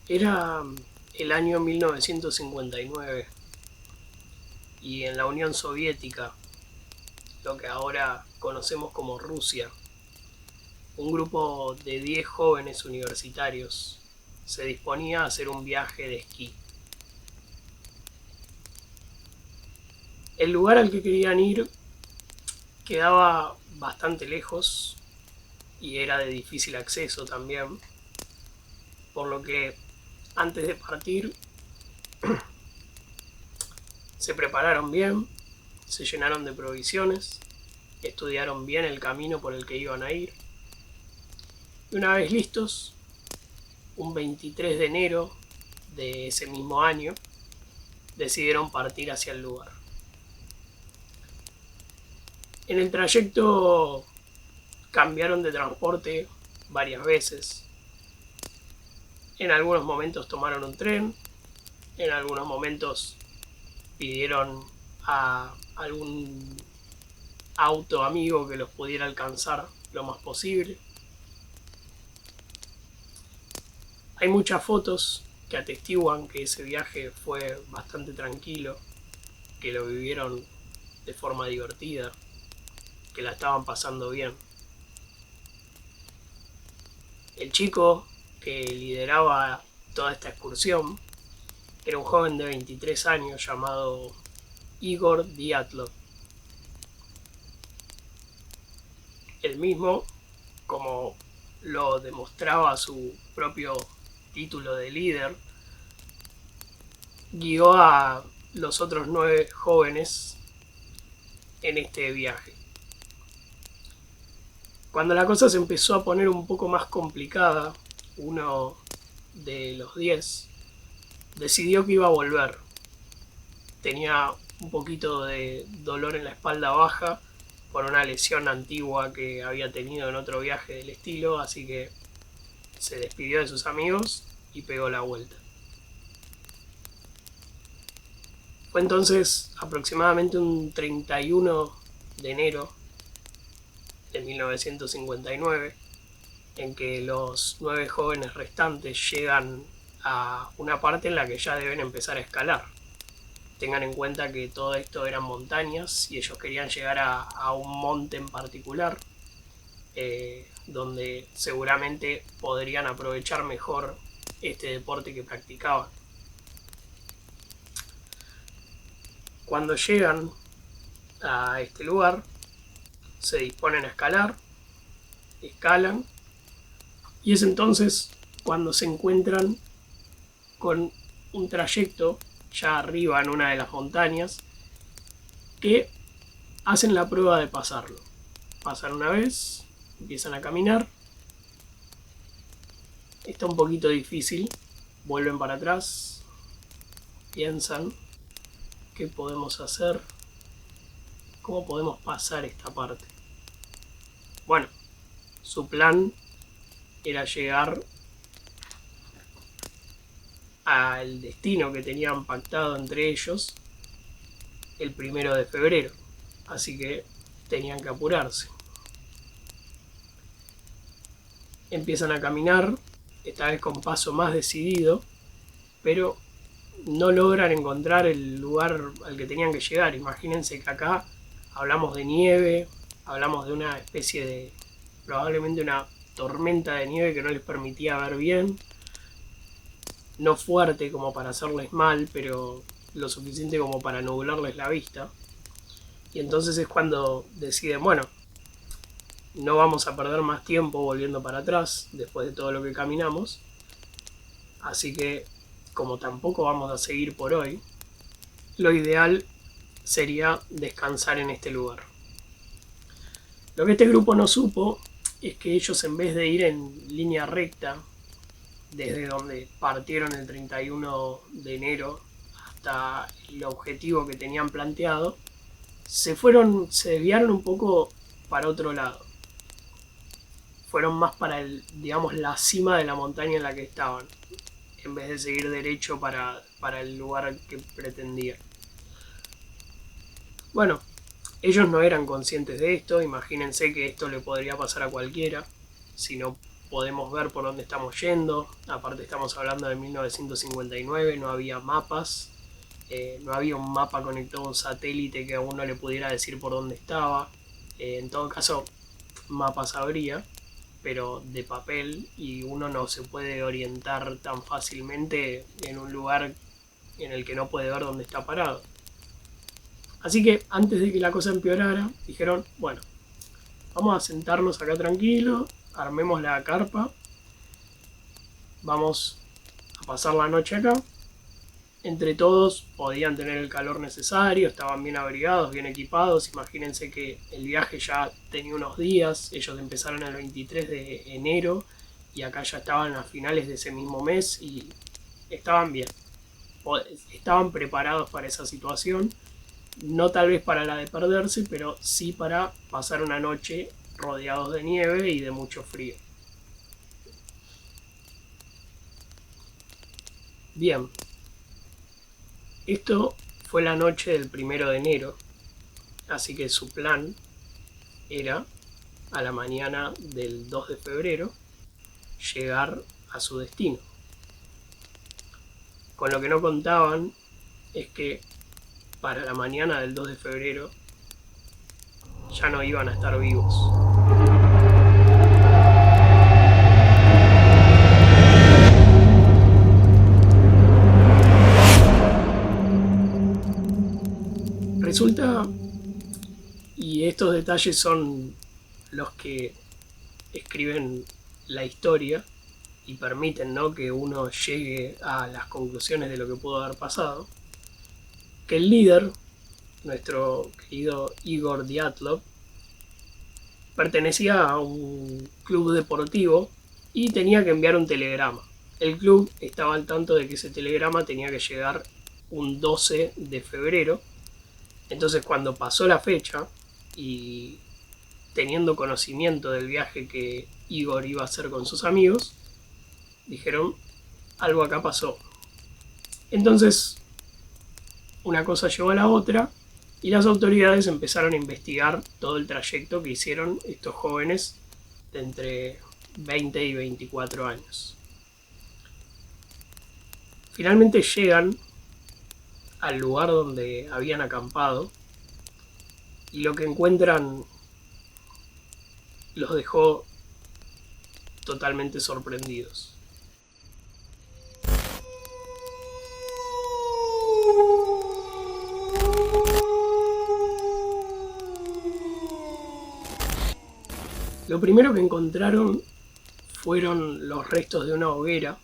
Era el año 1959 y en la Unión Soviética, lo que ahora conocemos como Rusia, un grupo de 10 jóvenes universitarios se disponía a hacer un viaje de esquí. El lugar al que querían ir quedaba bastante lejos y era de difícil acceso también, por lo que antes de partir se prepararon bien, se llenaron de provisiones, estudiaron bien el camino por el que iban a ir y una vez listos, un 23 de enero de ese mismo año, decidieron partir hacia el lugar. En el trayecto cambiaron de transporte varias veces. En algunos momentos tomaron un tren, en algunos momentos pidieron a algún auto amigo que los pudiera alcanzar lo más posible. Hay muchas fotos que atestiguan que ese viaje fue bastante tranquilo, que lo vivieron de forma divertida, que la estaban pasando bien. El chico que lideraba toda esta excursión era un joven de 23 años llamado Igor Dyatlov. El mismo, como lo demostraba su propio título de líder, guió a los otros 9 jóvenes en este viaje. Cuando la cosa se empezó a poner un poco más complicada, uno de los 10 decidió que iba a volver. Tenía un poquito de dolor en la espalda baja por una lesión antigua que había tenido en otro viaje del estilo, así que se despidió de sus amigos y pegó la vuelta. Fue entonces aproximadamente un 31 de enero de 1959 en que los 9 jóvenes restantes llegan a una parte en la que ya deben empezar a escalar. Tengan en cuenta que todo esto eran montañas y ellos querían llegar a un monte en particular, donde seguramente podrían aprovechar mejor este deporte que practicaban. Cuando llegan a este lugar, se disponen a escalar, escalan, y es entonces cuando se encuentran con un trayecto ya arriba en una de las montañas que hacen la prueba de pasarlo. Pasan una vez, empiezan a caminar, está un poquito difícil, vuelven para atrás, piensan qué podemos hacer, cómo podemos pasar esta parte. Bueno, su plan era llegar al destino que tenían pactado entre ellos el 1 de febrero, así que tenían que apurarse. Empiezan a caminar, esta vez con paso más decidido, pero no logran encontrar el lugar al que tenían que llegar. Imagínense que acá hablamos de nieve, hablamos de una especie de, probablemente una tormenta de nieve que no les permitía ver bien, no fuerte como para hacerles mal, pero lo suficiente como para nublarles la vista. Y entonces es cuando deciden, bueno, no vamos a perder más tiempo volviendo para atrás después de todo lo que caminamos, así que como tampoco vamos a seguir por hoy, lo ideal sería descansar en este lugar. Lo que este grupo no supo es que ellos, en vez de ir en línea recta desde donde partieron el 31 de enero hasta el objetivo que tenían planteado, se desviaron un poco para otro lado. Fueron más para digamos, la cima de la montaña en la que estaban, en vez de seguir derecho para el lugar que pretendían. Bueno, ellos no eran conscientes de esto, imagínense que esto le podría pasar a cualquiera si no podemos ver por dónde estamos yendo. Aparte estamos hablando de 1959, no había mapas, no había un mapa conectado a un satélite que a uno le pudiera decir por dónde estaba. En todo caso, mapas habría, pero de papel, y uno no se puede orientar tan fácilmente en un lugar en el que no puede ver dónde está parado. Así que antes de que la cosa empeorara, dijeron, bueno, vamos a sentarnos acá tranquilo, armemos la carpa, vamos a pasar la noche acá. Entre todos podían tener el calor necesario, estaban bien abrigados, bien equipados. Imagínense que el viaje ya tenía unos días, ellos empezaron el 23 de enero y acá ya estaban a finales de ese mismo mes y estaban bien. Estaban preparados para esa situación, no tal vez para la de perderse, pero sí para pasar una noche rodeados de nieve y de mucho frío. Bien, esto fue la noche del 1 de enero, así que su plan era, a la mañana del 2 de febrero, llegar a su destino. Con lo que no contaban es que para la mañana del 2 de febrero ya no iban a estar vivos. Resulta, y estos detalles son los que escriben la historia y permiten, ¿no?, que uno llegue a las conclusiones de lo que pudo haber pasado, que el líder, nuestro querido Igor Dyatlov, pertenecía a un club deportivo y tenía que enviar un telegrama. El club estaba al tanto de que ese telegrama tenía que llegar un 12 de febrero. Entonces, cuando pasó la fecha y teniendo conocimiento del viaje que Igor iba a hacer con sus amigos, dijeron, algo acá pasó. Entonces, una cosa llevó a la otra y las autoridades empezaron a investigar todo el trayecto que hicieron estos jóvenes de entre 20 y 24 años. Finalmente llegan al lugar donde habían acampado y lo que encuentran los dejó totalmente sorprendidos. Lo primero que encontraron fueron los restos de una hoguera,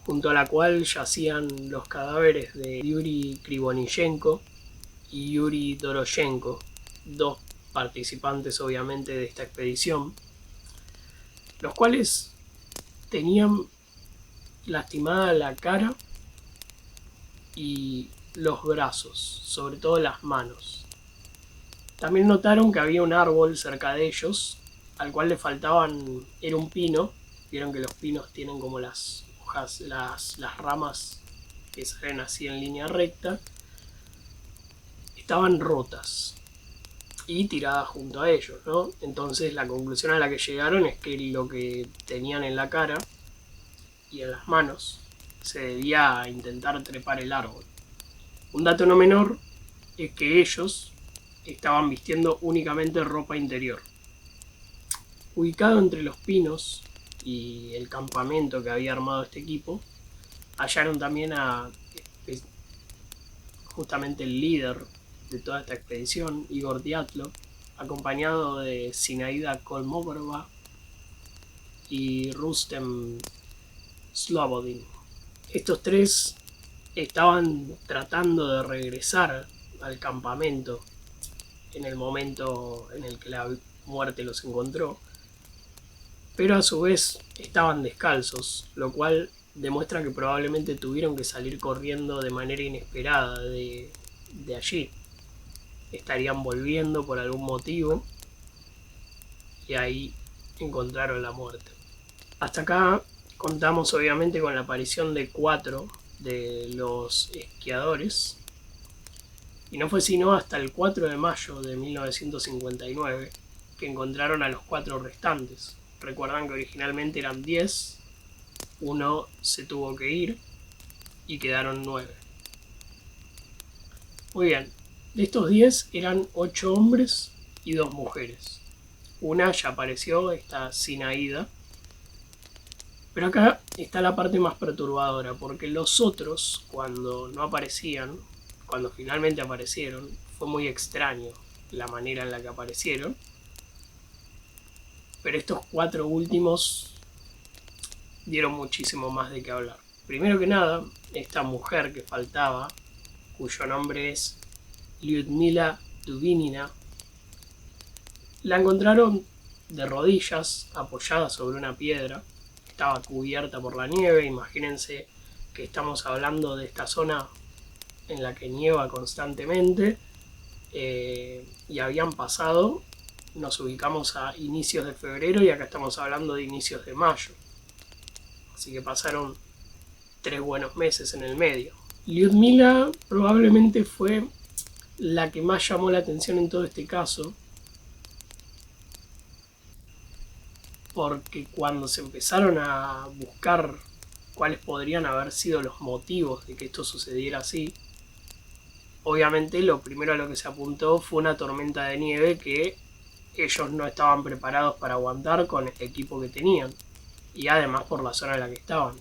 junto a la cual yacían los cadáveres de Yuri Krivoniyenko y Yuri Doroshenko, dos participantes obviamente de esta expedición, los cuales tenían lastimada la cara y los brazos, sobre todo las manos. También notaron que había un árbol cerca de ellos, al cual le faltaban, era un pino. Vieron que los pinos tienen como las hojas, las ramas que salen así en línea recta. Estaban rotas y tiradas junto a ellos, ¿no? Entonces la conclusión a la que llegaron es que lo que tenían en la cara y en las manos se debía a intentar trepar el árbol. Un dato no menor es que ellos estaban vistiendo únicamente ropa interior. Ubicado entre los pinos y el campamento que había armado este equipo, hallaron también a justamente el líder de toda esta expedición, Igor Dyatlov, acompañado de Zinaida Kolmogorova y Rustem Slobodin. Estos tres estaban tratando de regresar al campamento en el momento en el que la muerte los encontró, pero a su vez estaban descalzos, lo cual demuestra que probablemente tuvieron que salir corriendo de manera inesperada de allí. Estarían volviendo por algún motivo y ahí encontraron la muerte. Hasta acá contamos obviamente con la aparición de 4 de los esquiadores, y no fue sino hasta el 4 de mayo de 1959 que encontraron a los 4 restantes. Recuerdan que originalmente eran 10, uno se tuvo que ir y quedaron 9. Muy bien, de estos 10 eran 8 hombres y 2 mujeres. Una ya apareció, está Sinaída. Pero acá está la parte más perturbadora, porque los otros, cuando no aparecían, cuando finalmente aparecieron, fue muy extraño la manera en la que aparecieron. Pero estos 4 últimos dieron muchísimo más de qué hablar. Primero que nada, esta mujer que faltaba, cuyo nombre es Lyudmila Dubinina, la encontraron de rodillas, apoyada sobre una piedra. Estaba cubierta por la nieve. Imagínense que estamos hablando de esta zona en la que nieva constantemente, y habían pasado, nos ubicamos a inicios de febrero y acá estamos hablando de inicios de mayo, así que pasaron 3 buenos meses en el medio. Lyudmila probablemente fue la que más llamó la atención en todo este caso, porque cuando se empezaron a buscar cuáles podrían haber sido los motivos de que esto sucediera así, obviamente lo primero a lo que se apuntó fue una tormenta de nieve que ellos no estaban preparados para aguantar con el equipo que tenían, y además por la zona en la que estaban.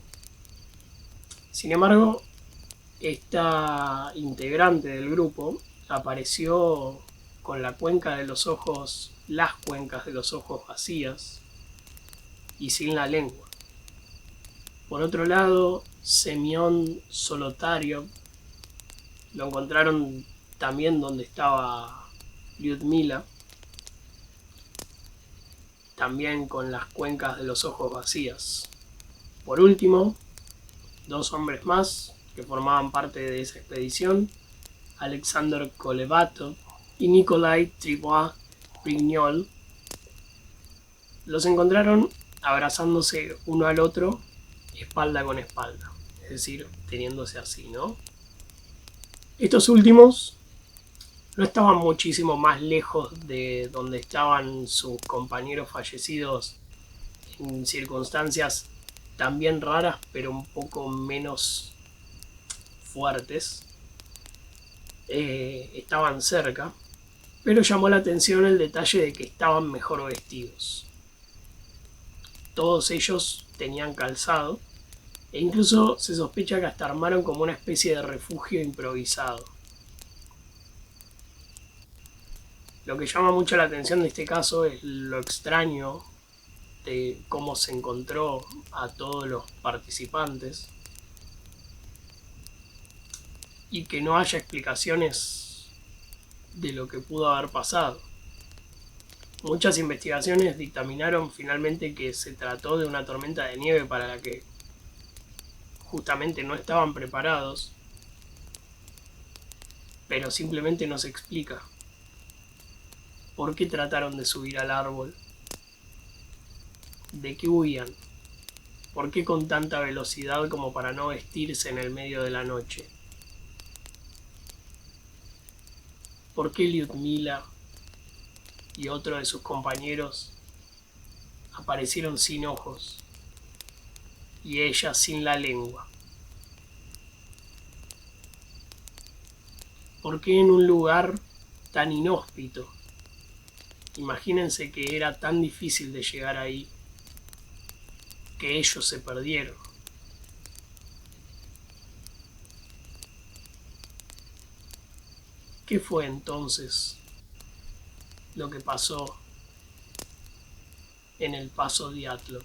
Sin embargo, esta integrante del grupo apareció con la cuenca de los ojos, las cuencas de los ojos vacías y sin la lengua. Por otro lado, Semyon Solotario lo encontraron también donde estaba Lyudmila, también con las cuencas de los ojos vacías. Por último, 2 hombres más que formaban parte de esa expedición, Alexander Kolevatov y Nikolai Tribois-Brignol, los encontraron abrazándose uno al otro, espalda con espalda, es decir, teniéndose así, ¿no? Estos últimos no estaban muchísimo más lejos de donde estaban sus compañeros fallecidos en circunstancias también raras, pero un poco menos fuertes. Estaban cerca, pero llamó la atención el detalle de que estaban mejor vestidos. Todos ellos tenían calzado, e incluso se sospecha que hasta armaron como una especie de refugio improvisado. Lo que llama mucho la atención de este caso es lo extraño de cómo se encontró a todos los participantes y que no haya explicaciones de lo que pudo haber pasado. Muchas investigaciones dictaminaron finalmente que se trató de una tormenta de nieve para la que justamente no estaban preparados, pero simplemente no se explica por qué trataron de subir al árbol, de qué huían, por qué con tanta velocidad como para no vestirse en el medio de la noche, por qué Lyudmila y otro de sus compañeros aparecieron sin ojos y ella sin la lengua. ¿Por qué en un lugar tan inhóspito? Imagínense que era tan difícil de llegar ahí, que ellos se perdieron. ¿Qué fue entonces lo que pasó en el paso Dyatlov?